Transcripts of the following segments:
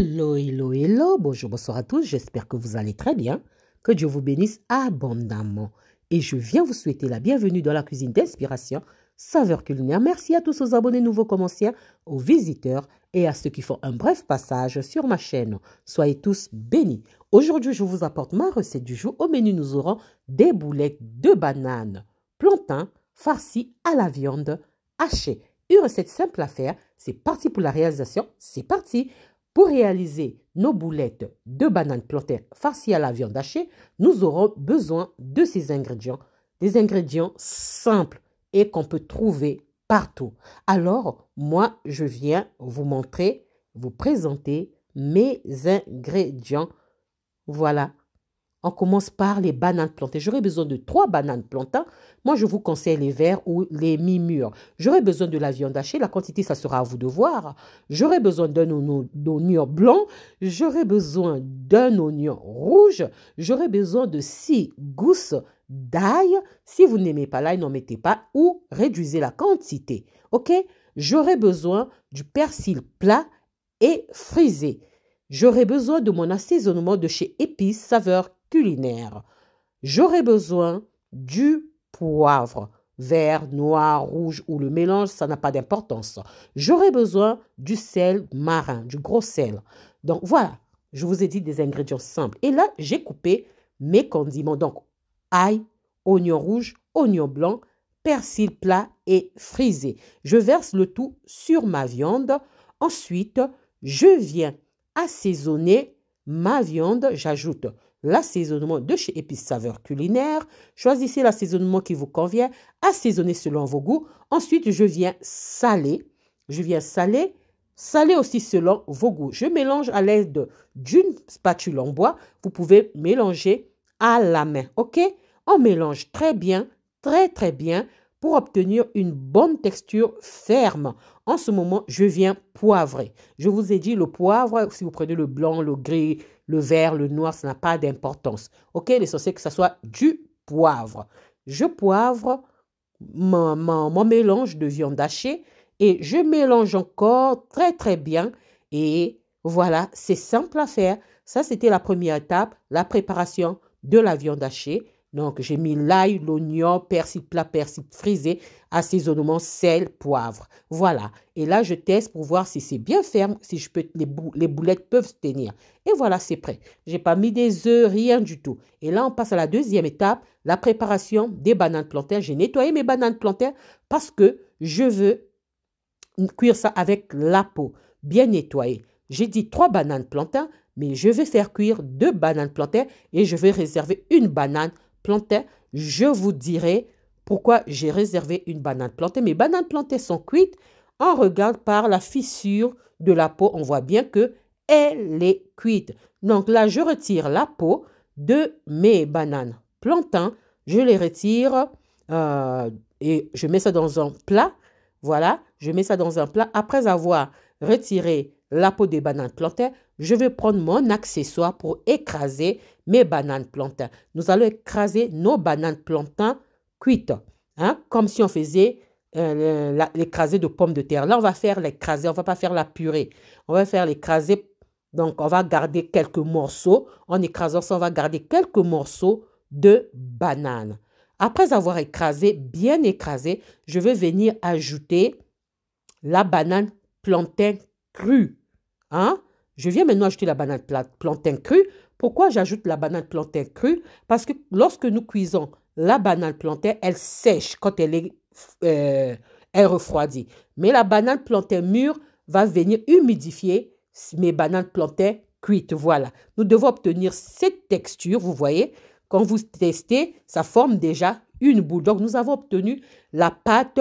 Hello, hello, hello, bonjour, bonsoir à tous, j'espère que vous allez très bien, que Dieu vous bénisse abondamment. Et je viens vous souhaiter la bienvenue dans la cuisine d'inspiration, saveur culinaire. Merci à tous aux abonnés nouveaux commentaires, aux visiteurs et à ceux qui font un bref passage sur ma chaîne. Soyez tous bénis. Aujourd'hui, je vous apporte ma recette du jour. Au menu, nous aurons des boulettes de bananes, plantains, farcis à la viande hachée. Une recette simple à faire, c'est parti pour la réalisation, c'est parti. Pour réaliser nos boulettes de bananes plantains farcies à la viande hachée, nous aurons besoin de ces ingrédients. Des ingrédients simples et qu'on peut trouver partout. Alors, moi, je viens vous montrer, vous présenter mes ingrédients. Voilà. On commence par les bananes plantées. J'aurai besoin de 3 bananes plantains. Moi, je vous conseille les verts ou les mi-mûrs. J'aurai besoin de la viande hachée. La quantité, ça sera à vous de voir. J'aurai besoin d'un oignon blanc. J'aurai besoin d'un oignon rouge. J'aurai besoin de 6 gousses d'ail. Si vous n'aimez pas l'ail, n'en mettez pas ou réduisez la quantité. OK? J'aurai besoin du persil plat et frisé. J'aurai besoin de mon assaisonnement de chez Épices Saveurs Culinaires. J'aurai besoin du poivre, vert, noir, rouge ou le mélange, ça n'a pas d'importance. J'aurai besoin du sel marin, du gros sel. Donc voilà, je vous ai dit des ingrédients simples. Et là, j'ai coupé mes condiments. Donc ail, oignon rouge, oignon blanc, persil plat et frisé. Je verse le tout sur ma viande. Ensuite, je viens assaisonner ma viande. J'ajoute l'assaisonnement de chez Épices Saveurs Culinaires. Choisissez l'assaisonnement qui vous convient. Assaisonnez selon vos goûts. Ensuite, je viens saler. Saler aussi selon vos goûts. Je mélange à l'aide d'une spatule en bois. Vous pouvez mélanger à la main. OK? On mélange très bien, très bien pour obtenir une bonne texture ferme. En ce moment, je viens poivrer. Je vous ai dit, le poivre, si vous prenez le blanc, le gris, le vert, le noir, ça n'a pas d'importance. OK? L'essentiel, c'est que ça soit du poivre. Je poivre mon mélange de viande hachée et je mélange encore très bien. Et voilà, c'est simple à faire. Ça, c'était la première étape, la préparation de la viande hachée. Donc, j'ai mis l'ail, l'oignon, persil plat, persil frisé, assaisonnement, sel, poivre. Voilà. Et là, je teste pour voir si c'est bien ferme, si les boulettes peuvent se tenir. Et voilà, c'est prêt. Je n'ai pas mis des œufs, rien du tout. Et là, on passe à la deuxième étape, la préparation des bananes plantains. J'ai nettoyé mes bananes plantains parce que je veux cuire ça avec la peau bien nettoyée. J'ai dit 3 bananes plantains, mais je vais faire cuire 2 bananes plantains et je vais réserver une banane plantain. Je vous dirai pourquoi j'ai réservé une banane plantain. Mes bananes plantains sont cuites. On regarde par la fissure de la peau. On voit bien qu'elle est cuite. Donc là, je retire la peau de mes bananes plantains. Je les retire et je mets ça dans un plat. Voilà, je mets ça dans un plat. Après avoir retiré la peau des bananes plantains, je vais prendre mon accessoire pour écraser mes bananes plantains. Nous allons écraser nos bananes plantains cuites, hein, comme si on faisait l'écrasé de pommes de terre. Là, on va faire l'écrasé, on ne va pas faire la purée. On va faire l'écrasé, donc on va garder quelques morceaux. En écrasant ça, on va garder quelques morceaux de bananes. Après avoir écrasé, bien écrasé, je vais venir ajouter la banane plantain crue. Hein? Je viens maintenant ajouter la banane plantain crue. Pourquoi j'ajoute la banane plantain crue? Parce que lorsque nous cuisons la banane plantain, elle sèche quand elle refroidit. Mais la banane plantain mûre va venir humidifier mes bananes plantain cuites. Voilà. Nous devons obtenir cette texture, vous voyez. Quand vous testez, ça forme déjà une boule. Donc, nous avons obtenu la pâte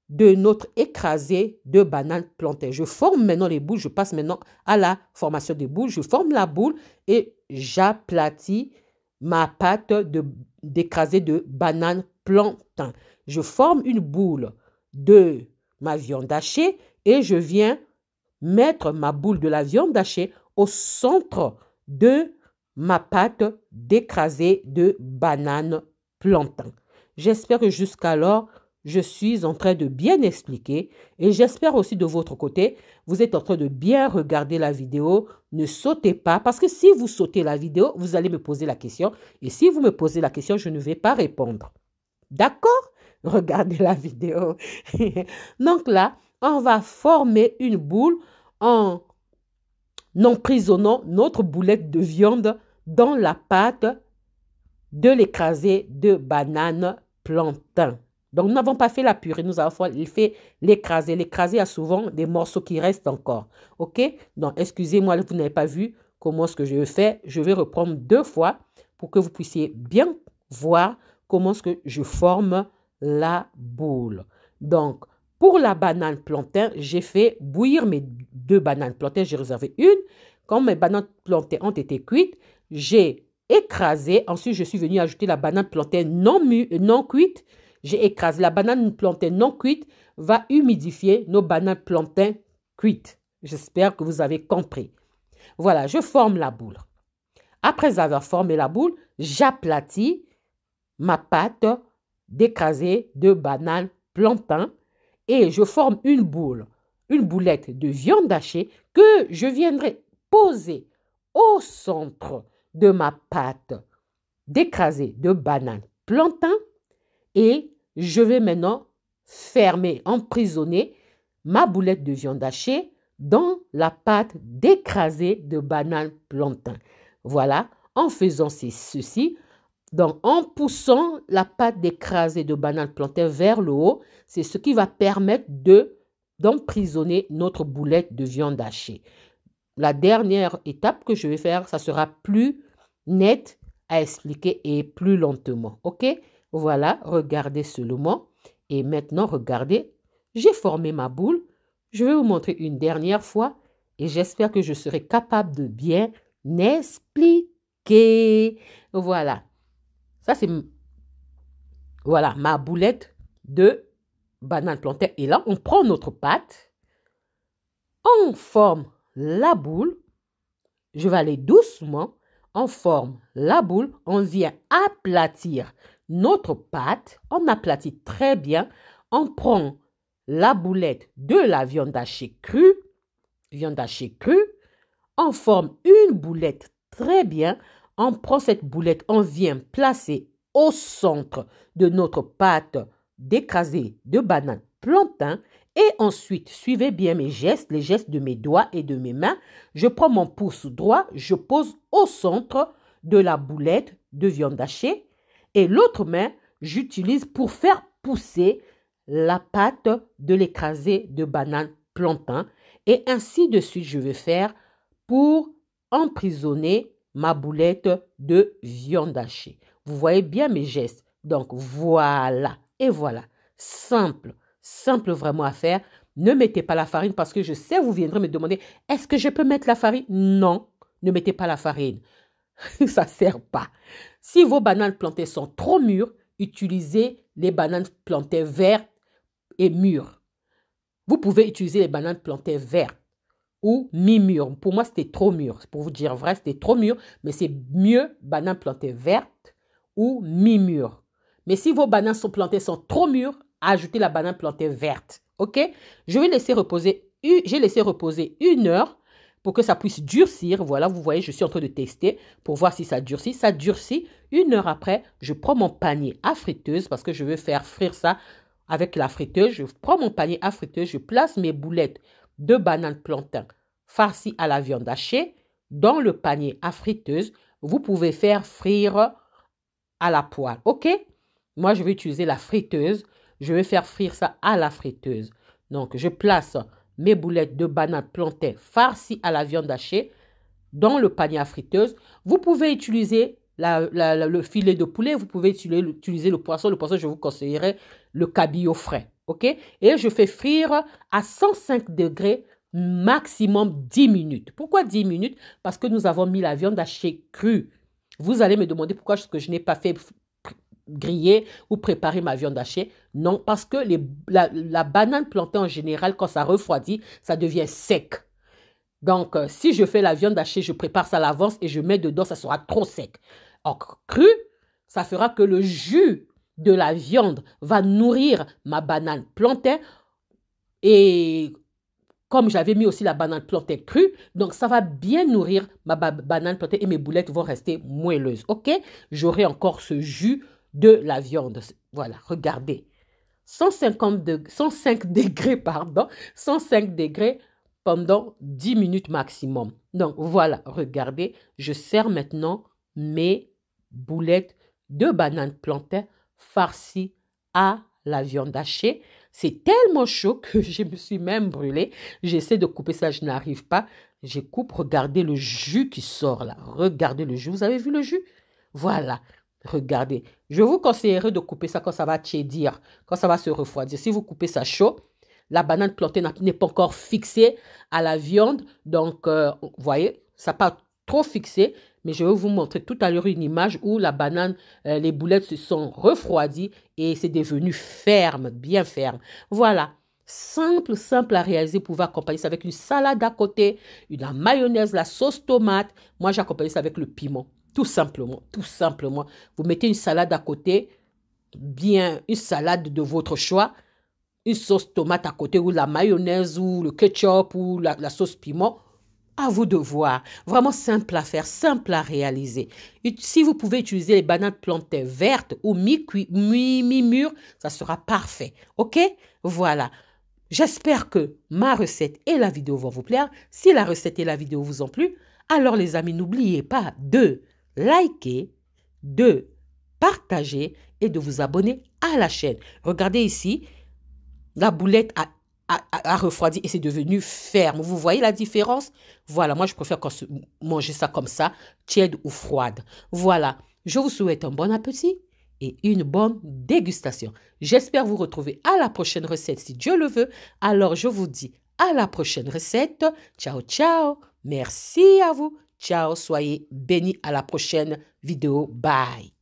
de notre écrasé de bananes plantains. Je forme maintenant les boules. Je passe maintenant à la formation des boules. Je forme la boule et j'aplatis ma pâte d'écrasé de bananes plantains. Je forme une boule de ma viande hachée et je viens mettre ma boule de la viande hachée au centre de ma pâte d'écrasé de bananes plantains. J'espère que jusqu'alors, je suis en train de bien expliquer et j'espère aussi de votre côté, vous êtes en train de bien regarder la vidéo. Ne sautez pas parce que si vous sautez la vidéo, vous allez me poser la question et si vous me posez la question, je ne vais pas répondre. D'accord? Regardez la vidéo. Donc là, on va former une boule en emprisonnant notre boulette de viande dans la pâte de l'écrasé de banane plantain. Donc, nous n'avons pas fait la purée, nous avons fait l'écrasé. L'écrasé a souvent des morceaux qui restent encore. OK? Donc, excusez-moi, vous n'avez pas vu comment ce que je fais. Je vais reprendre 2 fois pour que vous puissiez bien voir comment ce que je forme la boule. Donc, pour la banane plantain, j'ai fait bouillir mes 2 bananes plantain. J'ai réservé une. Quand mes bananes plantain ont été cuites, j'ai écrasé. Ensuite, je suis venue ajouter la banane plantain non cuite. J'ai écrasé. La banane plantain non cuite va humidifier nos bananes plantain cuites. J'espère que vous avez compris. Voilà, je forme la boule. Après avoir formé la boule, j'aplatis ma pâte d'écrasé de banane plantain et je forme une boule, une boulette de viande hachée que je viendrai poser au centre de ma pâte d'écrasé de banane plantain et je vais maintenant fermer, emprisonner ma boulette de viande hachée dans la pâte d'écrasé de banane plantain. Voilà, en faisant ceci, donc en poussant la pâte d'écrasé de banane plantain vers le haut, c'est ce qui va permettre d'emprisonner notre boulette de viande hachée. La dernière étape que je vais faire, ça sera plus net à expliquer et plus lentement. OK? Voilà, regardez seulement. Et maintenant, regardez, j'ai formé ma boule. Je vais vous montrer une dernière fois et j'espère que je serai capable de bien expliquer. Voilà. Ça, c'est voilà, ma boulette de banane plantain. Et là, on prend notre pâte, on forme la boule. Je vais aller doucement. On forme la boule. On vient aplatir notre pâte. On aplatit très bien. On prend la boulette de la viande hachée crue. Viande hachée crue. On forme une boulette très bien. On prend cette boulette. On vient placer au centre de notre pâte d'écrasé de banane plantain. Et ensuite, suivez bien mes gestes, les gestes de mes doigts et de mes mains. Je prends mon pouce droit, je pose au centre de la boulette de viande hachée. Et l'autre main, j'utilise pour faire pousser la pâte de l'écrasé de banane plantain. Et ainsi de suite, je vais faire pour emprisonner ma boulette de viande hachée. Vous voyez bien mes gestes. Donc, voilà. Et voilà. Simple. Simple vraiment à faire. Ne mettez pas la farine parce que je sais, vous viendrez me demander, est-ce que je peux mettre la farine? Non, ne mettez pas la farine. Ça ne sert pas. Si vos bananes plantain sont trop mûres, utilisez les bananes plantain vertes et mûres. Vous pouvez utiliser les bananes plantain vertes ou mi-mûres. Pour moi, c'était trop mûr. Pour vous dire vrai, c'était trop mûr, mais c'est mieux banane plantain verte ou mi-mûre. Mais si vos bananes plantain sont trop mûres, ajoutez la banane plantain verte. OK? Je vais laisser reposer. J'ai laissé reposer 1 heure pour que ça puisse durcir. Voilà, vous voyez, je suis en train de tester pour voir si ça durcit. Ça durcit. 1 heure après, je prends mon panier à friteuse parce que je veux faire frire ça avec la friteuse. Je prends mon panier à friteuse, je place mes boulettes de banane plantain farcies à la viande hachée dans le panier à friteuse. Vous pouvez faire frire à la poêle. OK? Moi, je vais utiliser la friteuse. Je vais faire frire ça à la friteuse. Donc, je place mes boulettes de banane plantain farcies à la viande hachée dans le panier à friteuse. Vous pouvez utiliser le filet de poulet. Vous pouvez utiliser le poisson. Le poisson, je vous conseillerais le cabillaud frais. OK? Et je fais frire à 105 degrés maximum 10 minutes. Pourquoi 10 minutes? Parce que nous avons mis la viande hachée crue. Vous allez me demander pourquoi je n'ai pas fait griller ou préparer ma viande hachée. Non, parce que la banane plantain en général, quand ça refroidit, ça devient sec. Donc, si je fais la viande hachée, je prépare ça à l'avance et je mets dedans, ça sera trop sec. Or, cru, ça fera que le jus de la viande va nourrir ma banane plantain. Et comme j'avais mis aussi la banane plantain crue, donc ça va bien nourrir ma banane plantain et mes boulettes vont rester moelleuses. OK? J'aurai encore ce jus de la viande. Voilà, regardez. 105 degrés, pardon, 105 degrés pendant 10 minutes maximum. Donc voilà, regardez, je sers maintenant mes boulettes de banane plantain farcies à la viande hachée. C'est tellement chaud que je me suis même brûlée. J'essaie de couper ça, je n'arrive pas. Je coupe, regardez le jus qui sort là. Regardez le jus, vous avez vu le jus? Voilà. Regardez, je vous conseillerais de couper ça quand ça va tiédir, quand ça va se refroidir. Si vous coupez ça chaud, la banane plantain n'est pas encore fixée à la viande. Donc, vous voyez, ça n'a pas trop fixé. Mais je vais vous montrer tout à l'heure une image où la banane, les boulettes se sont refroidies et c'est devenu ferme, bien ferme. Voilà, simple, simple à réaliser. Vous pouvez accompagner ça avec une salade à côté, la mayonnaise, la sauce tomate. Moi, j'accompagne ça avec le piment. Tout simplement, tout simplement. Vous mettez une salade à côté, bien une salade de votre choix, une sauce tomate à côté ou la mayonnaise ou le ketchup ou la sauce piment. À vous de voir. Vraiment simple à faire, simple à réaliser. Et si vous pouvez utiliser les bananes plantain vertes ou mi-mûres, ça sera parfait. OK? Voilà. J'espère que ma recette et la vidéo vont vous plaire. Si la recette et la vidéo vous ont plu, alors les amis, n'oubliez pas de liker, de partager et de vous abonner à la chaîne. Regardez ici, la boulette a refroidi et c'est devenu ferme. Vous voyez la différence? Voilà, moi je préfère manger ça comme ça, tiède ou froide. Voilà, je vous souhaite un bon appétit et une bonne dégustation. J'espère vous retrouver à la prochaine recette si Dieu le veut. Alors je vous dis à la prochaine recette. Ciao, ciao. Merci à vous. Ciao, soyez bénis à la prochaine vidéo. Bye.